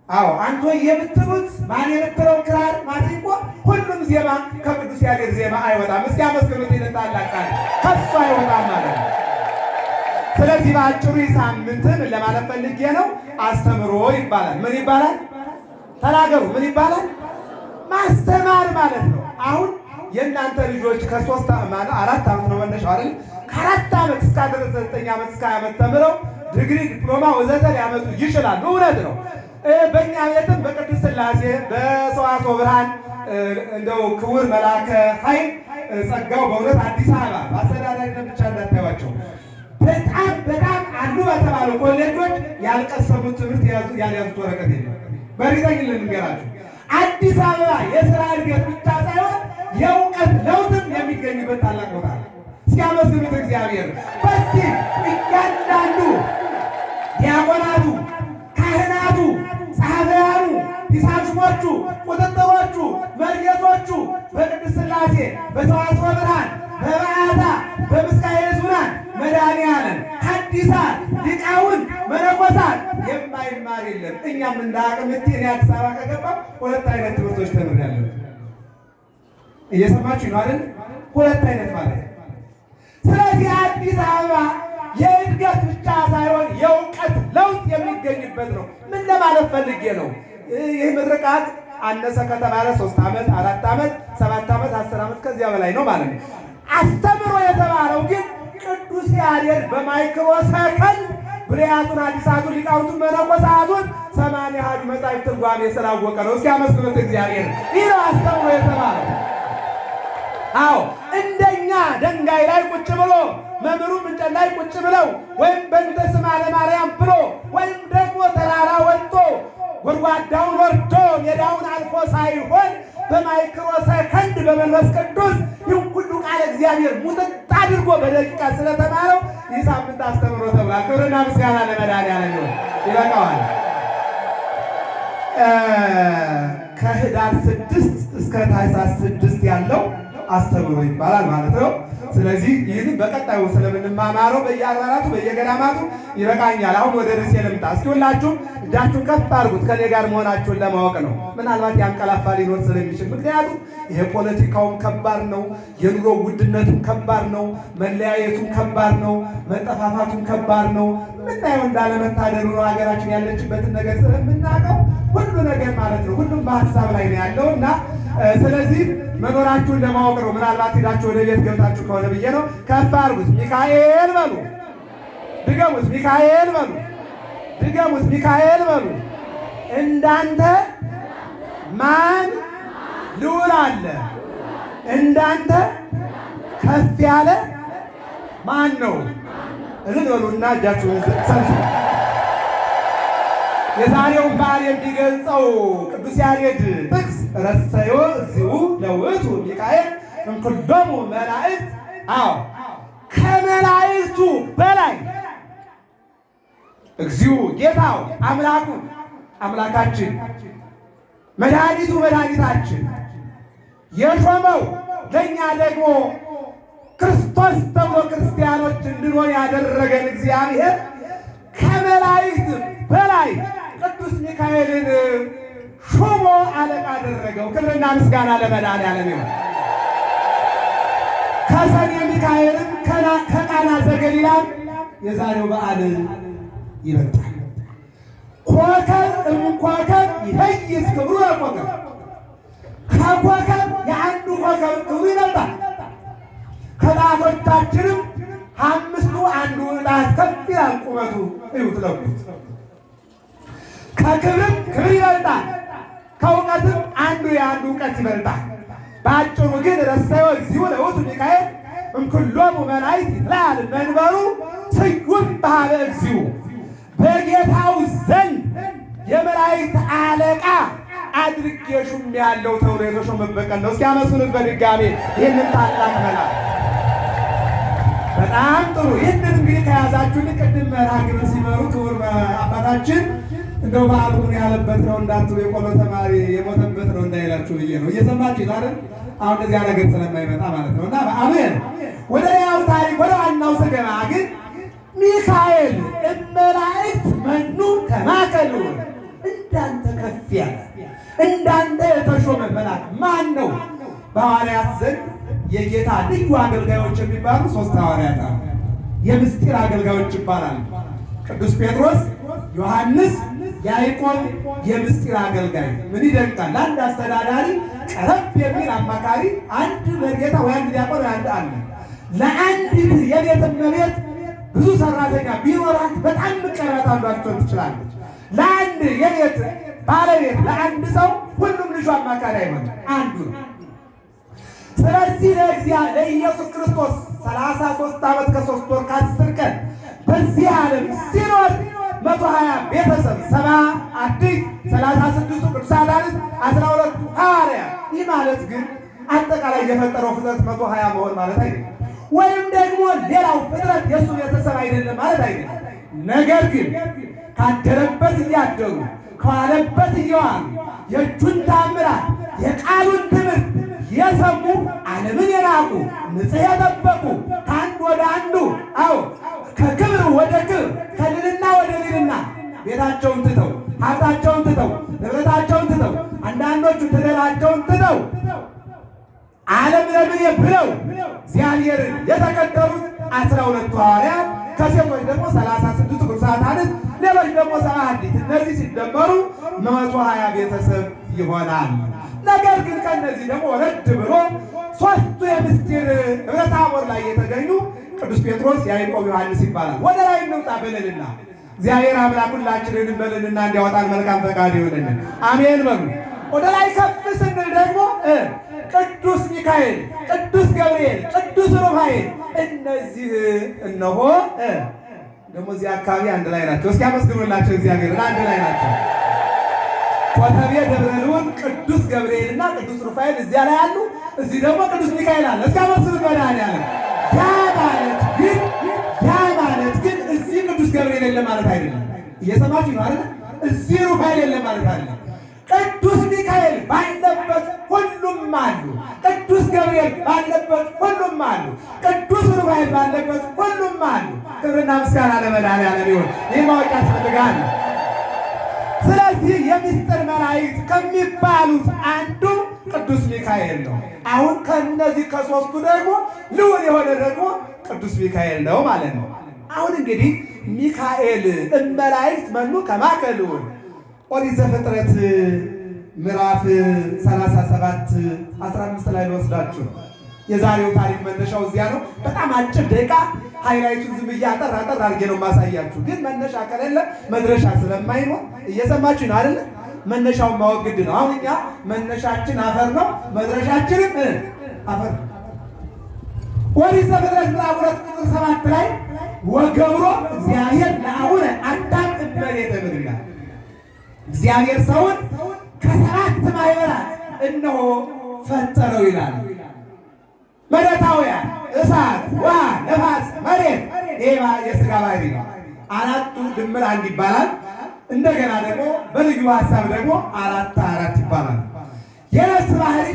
አዎ አንተ የምትሉት ማን የምትለው ክራር ማሲንቆ ሁሉም ዜማ ከቅዱስ ያሬድ ዜማ አይወጣም። እስኪ አመስግኑት ይልታላቃል ከሱ አይወጣም ማለት ነው። ስለዚህ በአጭሩ ሳምንትን ለማለት ፈልጌ ነው አስተምሮ ይባላል። ምን ይባላል? ተናገሩ። ምን ይባላል? ማስተማር ማለት ነው። አሁን የእናንተ ልጆች ከ3 ዓመት 4 ዓመት ነው መነሻው አይደል? ከ4 ዓመት እስከ 9 ዓመት እስከ 20 ዓመት ተምረው ዲግሪ ዲፕሎማ ወዘተ ሊያመጡ ይችላሉ። እውነት ነው። በእኛ ቤትም በቅድስት ሥላሴ በሰዋስወ ብርሃን እንደው ክቡር መልአከ ኃይል ጸጋው በእውነት አዲስ አበባ በአስተዳዳሪነት ብቻ እንዳታዩዋቸው በጣም አሉ በተባሉ ኮሌጆች ያልቀሰሙት ትምህርት ያልያዙት ወረቀት የለም። በእርግጠኝነት ልንገራችሁ አዲስ አበባ የሥራ እድገት ብቻ ሳይሆን የእውቀት ለውጥም የሚገኝበት ታላቅ ቦታ ነው። እስኪያመስግኑት እግዚአብሔር። በዚህ እያንዳንዱ ዲያቆናቱ፣ ካህናቱ፣ ጸሐፊያኑ፣ ሂሳብ ሹሞቹ፣ ቁጥጥሮቹ፣ መርጌቶቹ በቅድስት ሥላሴ በሰዋስወ ብርሃን በበዓታ በምስካየ ኅዙናን መድኃኔዓለም ሐዲሳት ሊቃውንት መነኮሳት የማይማር የለም። እኛም እንደ አቅምቴ እኔ አዲስ አበባ ከገባሁ 2 አይነት ትምህርቶች ተምሬያለሁ። እየሰማችሁ ነው አይደል? 2 አይነት ማለት ነው። ስለዚህ አዲስ አበባ የእድገት ብቻ ሳይሆን የእውቀት ለውጥ የሚገኝበት ነው። ምን ለማለት ፈልጌ ነው? ይህ ምርቃት አነሰ ከተባለ 3 ዓመት 4 ዓመት 7 ዓመት 10 ዓመት ከዚያ በላይ ነው ማለት ነው። አስተምሮ የተባለው ግን ቅዱስ ያሬድ በማይክሮ ሰከንድ ብሉያቱን ሐዲሳቱን ሊቃውንቱን መነኮሳቱን 80 አሐዱ መጻሕፍት ትርጓሜ ስላወቀ ነው። እስኪ አመስግኑት እግዚአብሔር። ይህ ነው አስተምሮ የተባለው። አዎ እንደኛ ድንጋይ ላይ ቁጭ ብሎ መምህሩም እንጨት ላይ ቁጭ ብለው ወይም በእንተ ስማ ለማርያም ብሎ ወይም ደግሞ ተራራ ወጥቶ ጎድጓዳውን ወርዶ ሜዳውን አልፎ ሳይሆን በማይክሮ ሰከንድ በመንፈስ ቅዱስ ይህን ሁሉ ቃል እግዚአብሔር ሙጥጥ አድርጎ በደቂቃ ስለተማረው ይህ ሳምንት አስተምሮ ተብሏል። ክብርና ምስጋና ለመድኃኔዓለም ይሁን። ይበቃዋል። ከህዳር 6 እስከ ታኅሳስ 6 ያለው አስተምሮ ይባላል ማለት ነው። ስለዚህ ይህን በቀጣዩ ስለምንማማረው በየአድባራቱ በየገዳማቱ ይበቃኛል። አሁን ወደ ርዕሴ ልምጣ። እስኪ ሁላችሁም እጃችሁን ከፍ አድርጉት ከኔ ጋር መሆናችሁን ለማወቅ ነው። ምናልባት ያንቀላፋ ሊኖር ስለሚችል፣ ምክንያቱም ይሄ ፖለቲካውም ከባድ ነው፣ የኑሮ ውድነቱም ከባድ ነው፣ መለያየቱም ከባድ ነው፣ መጠፋፋቱም ከባድ ነው። ምናየው እንዳለመታደሉ ነው። ሀገራችን ያለችበትን ነገር ስለምናውቀው ሁሉ ነገር ማለት ነው ሁሉም በሀሳብ ላይ ነው ያለው እና ስለዚህ መኖራችሁን ለማወቅ ነው። ምናልባት ሄዳችሁ ወደ ቤት ገብታችሁ ከሆነ ብዬ ነው። ከፍ አድርጉት። ሚካኤል በሉ። ድገሙት። ሚካኤል በሉ። ድገሙት። ሚካኤል በሉ። እንዳንተ ማን ልዑል አለ? እንዳንተ ከፍ ያለ ማን ነው? እልል በሉና እጃችሁን ሰብስቡ። የዛሬውን በዓል የሚገልጸው ቅዱስ ያሬድ ጥቅስ ረሰዮ እግዚኡ ለውእቱ ሚካኤል እምኩሎሙ መላእክት። አዎ ከመላእክቱ በላይ እግዚኡ ጌታው አምላኩ አምላካችን መድኃኒቱ መድኃኒታችን የሾመው ለእኛ ደግሞ ክርስቶስ ተብሎ ክርስቲያኖች እንድንሆን ያደረገን እግዚአብሔር ከመላእክት በላይ ቅዱስ ሚካኤልን ሾሞ አለቃ አደረገው። ክብርና ምስጋና ለመድኃኔዓለም ይሁን። ከሰኔ ሚካኤልም ከቃና ዘገሊላም የዛሬው በዓል ይበልጣል። ኮከብ እምኮከብ ይለይስ ክብሩ ለኮከብ፣ ከኮከብ የአንዱ ኮከብ ክብሩ ይበልጣል። ከጣቶቻችንም 5ቱ አንዱ ጣት ከፍ ይላል ቁመቱ። እዩት ለኩት። ከክብርም ክብር ይበልጣል፣ ከእውቀትም አንዱ የአንዱ እውቀት ይበልጣል። በአጭሩ ግን ረሰዮ እግዚኡ ለውእቱ ሚካኤል እምኩሎሙ መላእክት ይትለዓል መንበሩ ስዩም በኀበ እግዚኡ። በጌታው ዘንድ የመላእክት አለቃ አድርጌ ሹሜአለሁ ተብሎ የተሾመበት ቀን ነው። እስኪ አመስግኑት በድጋሜ ይህንን ታላቅ መልአክ። በጣም ጥሩ። ይህንን እንግዲህ ከያዛችሁን ቅድም መርሐ ግብር ሲመሩ ክቡር አባታችን እንደው በዓሉ ምን ያለበት ነው እንዳትሉ የቆሎ ተማሪ የሞተበት ነው እንዳይላችሁ ብዬ ነው። እየሰማችሁ አይደል? አሁን እንደዚያ ነገር ስለማይመጣ ማለት ነው። እና አሜን። ወደ ያው ታሪክ ወደ ዋናው ስገባ ግን ሚካኤል እመላእክት መኑ ከማከሉ እንዳንተ ያለ እንዳንተ የተሾመ መልአክ ማን ነው? በሐዋርያት ዘንድ የጌታ ልዩ አገልጋዮች የሚባሉ 3 ሐዋርያት አሉ። የምስጢር አገልጋዮች ይባላሉ። ቅዱስ ጴጥሮስ፣ ዮሐንስ፣ ያዕቆብ የምስጢር አገልጋይ። ምን ይደንቃል! ለአንድ አስተዳዳሪ ቀረብ የሚል አማካሪ አንድ መርጌታ ወይ አንድ ዲያቆን ወይ አንድ አለ። ለአንዲት የቤት እመቤት ብዙ ሰራተኛ ቢኖራት በጣም ምቀራት አንዷቸው ትችላለች። ለአንድ የቤት ባለቤት ለአንድ ሰው ሁሉም ልጁ አማካሪ አይሆንም፣ አንዱ ነው። ስለዚህ ለኢየሱስ ክርስቶስ 33 ዓመት ከ3 ወር ከ10 ቀን በዚህ ዓለም ሲኖር 120 ቤተሰብ 70 አርድእት 36 ቅዱሳን አንስት 12 ሐዋርያት። ይህ ማለት ግን አጠቃላይ የፈጠረው ፍጥረት 120 መሆን ማለት አይደለም። ወይም ደግሞ ሌላው ፍጥረት የእሱ ቤተሰብ አይደለም ማለት አይደለም። ነገር ግን ካደረበት እያደሩ ከዋለበት እየዋሉ የእጁን ታምራት የቃሉን ትምህርት የሰሙ ዓለምን የናቁ ንጽሕ የጠበቁ ከአንድ ወደ አንዱ ከክብር ወደ ክብር ከልልና ወደ ልልና ቤታቸውን ትተው ሀብታቸውን ትተው ንብረታቸውን ትተው አንዳንዶቹ ትዳራቸውን ትተው ዓለም ለምን ብለው እግዚአብሔርን የተከተሉት 12 ሐዋርያት ከሴቶች ደግሞ 36 ቅዱሳን አንስት ሌሎች ደግሞ 70 አርድእት እነዚህ ሲደመሩ 120 ቤተሰብ ይሆናል። ነገር ግን ከነዚህ ደግሞ ወረድ ብሎ 3ቱ የምስጢር ደብረ ታቦር ላይ የተገኙ ቅዱስ ጴጥሮስ፣ ያዕቆብ፣ ዮሐንስ ይባላል። ወደ ላይ እንውጣ በልልና እግዚአብሔር አምላክ ሁላችንን በልልና እንዲያወጣን መልካም ፈቃድ ይሁንልን። አሜን በሉ። ወደ ላይ ከፍ ስንል ደግሞ ቅዱስ ሚካኤል፣ ቅዱስ ገብርኤል፣ ቅዱስ ሩፋኤል እነዚህ እነሆ ደግሞ እዚህ አካባቢ አንድ ላይ ናቸው። እስኪ አመስግኑላቸው እግዚአብሔርን። አንድ ላይ ናቸው። ኮተቤ ደብረ ልዑል ቅዱስ ገብርኤልና ቅዱስ ሩፋኤል እዚያ ላይ አሉ። እዚህ ደግሞ ቅዱስ ሚካኤል አለ። እስኪ አመስግኑ መድኃኒዓለም። ያ ማለት ግን እዚህ ቅዱስ ገብርኤል የለም ማለት አይደለም። እየሰማችሁ ነው አይደል? እዚህ ሩፋኤል የለም ማለት አይደለም። ቅዱስ ሚካኤል ባለበት ሁሉም አሉ። ቅዱስ ገብርኤል ባለበት ሁሉም አሉ። ቅዱስ ሩፋኤል ባለበት ሁሉም አሉ። ክብርና ምስጋና ለመድኃኒዓለም ይሁን። ይህ ማወቅ ያስፈልጋል። ስለዚህ የምስጢር መላእክት ከሚባሉት አንዱ ቅዱስ ሚካኤል ነው። አሁን ከነዚህ ከ3ቱ ደግሞ ልዑል የሆነ ደግሞ ቅዱስ ሚካኤል ነው ማለት ነው። አሁን እንግዲህ ሚካኤል እመላእክት መኑ ከማከ ልዑል ኦሪት ዘፍጥረት ምዕራፍ 37 15 ላይ ወስዳችሁ ነው። የዛሬው ታሪክ መነሻው እዚያ ነው። በጣም አጭር ደቂቃ ሃይላይቱን ዝም ብዬ አጠር አድርጌ ነው ማሳያችሁ። ግን መነሻ ከሌለ መድረሻ ስለማይኖር እየሰማችሁ ነው አይደል? መነሻውን ማወቅ ግድ ነው። አሁን እኛ መነሻችን አፈር ነው፣ መድረሻችንም አፈር ነው። ኦሪት ዘፍጥረት ምዕራፍ 2 ቁጥር 7 ላይ ወገብሮ እግዚአብሔር ለአቡነ አዳም እመሬተ ምድር ይላል። እግዚአብሔር ሰውን ከ7 ማዕበላት እነሆ ፈጠረው ይላል። መሬታውያን እሳት፣ ውሃ፣ ነፋስ፣ መሬት ይሄ የሥጋ ባህሪ ነው። 4ቱ ድምር 1 ይባላል። እንደገና ደግሞ በልዩ ሐሳብ ደግሞ 4 ይባላል። የነፍስ ባህሪ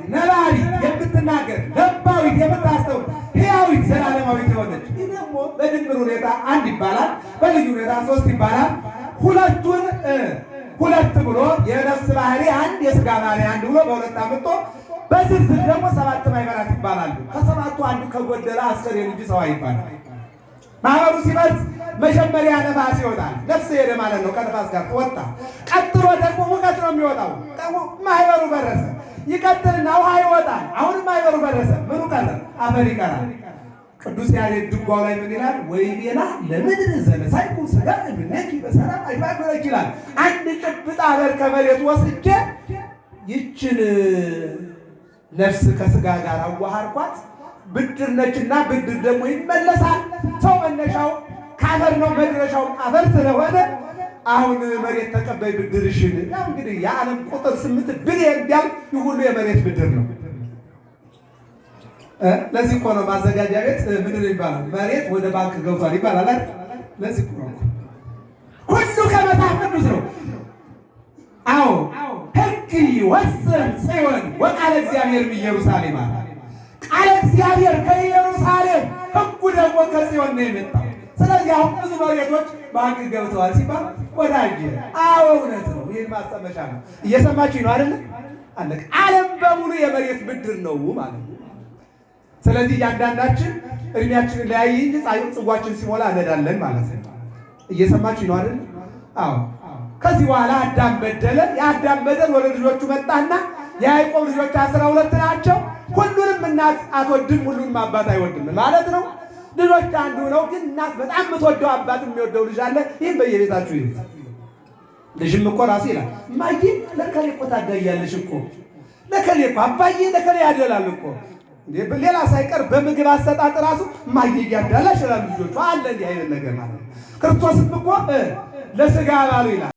ነባቢ የምትናገር ለባዊት የምታስተውል ሕያዊት ዘላለማዊት የሆነች ይህ ደግሞ በድምር ሁኔታ 1 ይባላል። በልዩ ሁኔታ 3 ይባላል። ሁለቱን 2 ብሎ የነፍስ ባህሪ 1 የሥጋ ባህሪ 1 ብሎ በ2 አምጥቶ በዝርዝር ደግሞ 7 ማዕበላት ይባላሉ። ከ7ቱ አንዱ ከጎደለ አስከሬን እንጂ ሰው አይባልም። ማህበሩ ሲበዝ መጀመሪያ ነፋስ ይወጣል። ነፍስ ሄደ ማለት ነው። ከነፋስ ጋር ወጣ። ቀጥሎ ደግሞ ሙቀት ነው የሚወጣው። ማህበሩ በረሰ። ይቀጥልና ውሃ ይወጣል። አሁንም ማህበሩ በረሰ። ምኑ ቀረ? አፈር ይቀራል። ቅዱስ ያሬድ ድጓው ላይ ምን ይላል? ወይቤላ ለምድር ዘነሳይኩ ሥጋ እምኔኪ በሰላም አይባክለኪ ይላል። አንድ ጭብጥ አፈር ከመሬት ወስጄ ይችን ነፍስ ከሥጋ ጋር አዋሃርኳት። ብድር ነችና ብድር ደግሞ ይመለሳል። ሰው መነሻው ከአፈር ነው፣ መድረሻው አፈር ስለሆነ አሁን መሬት ተቀበይ ብድርሽን። ያው እንግዲህ የዓለም ቁጥር 8 ቢሊዮን ቢያል ሁሉ የመሬት ብድር ነው። ለዚህ እኮ ነው ማዘጋጃ ቤት ምንድን ይባላል? መሬት ወደ ባንክ ገብቷል ይባላል አይደል? ለዚህ እኮ ነው ሁሉ ከመጽሐፍ ቅዱስ ነው። አዎ ሕግ ይወስን ጽዮን ወቃለ እግዚአብሔር በኢየሩሳሌም አለ። ቃለ እግዚአብሔር ከኢየሩሳሌም ሕጉ ደግሞ ከጽዮን ነው የመጣው። ስለዚህ አሁን ብዙ መሬቶች ባንክ ገብተዋል ሲባል ወዳጅ አዎ እውነት ነው። ይህን ማስጠመሻ ነው። እየሰማችሁ ነው አይደለ? አለቀ። ዓለም በሙሉ የመሬት ብድር ነው ማለት ነው። ስለዚህ እያንዳንዳችን እድሜያችንን ለያይ እንጂ ጽዋችን ሲሞላ እንሄዳለን ማለት ነው። እየሰማችሁ ነው አይደለ? አዎ። ከዚህ በኋላ አዳም በደለ። የአዳም በደል ወደ ልጆቹ መጣና የያዕቆብ ልጆች 12 ናቸው። ሁሉንም እናት አትወድም፣ ሁሉንም አባት አይወድም ማለት ነው። ልጆች አንዱ ነው፣ ግን እናት በጣም የምትወደው አባት የሚወደው ልጅ አለ። ይህም በየቤታችሁ ይሁን። ልጅም እኮ ራሱ ይላል እማዬ ለከሌ እኮ ታዳያለሽ እኮ ለከሌ እኮ አባዬ ለከሌ ያደላል እኮ ሌላ ሳይቀር በምግብ አሰጣጥ ራሱ እማዬ ያዳላሽ ይላሉ ልጆቹ። አለ እንዲህ አይነት ነገር ማለት ነው። ክርስቶስም እኮ ለሥጋ ባሉ ይላል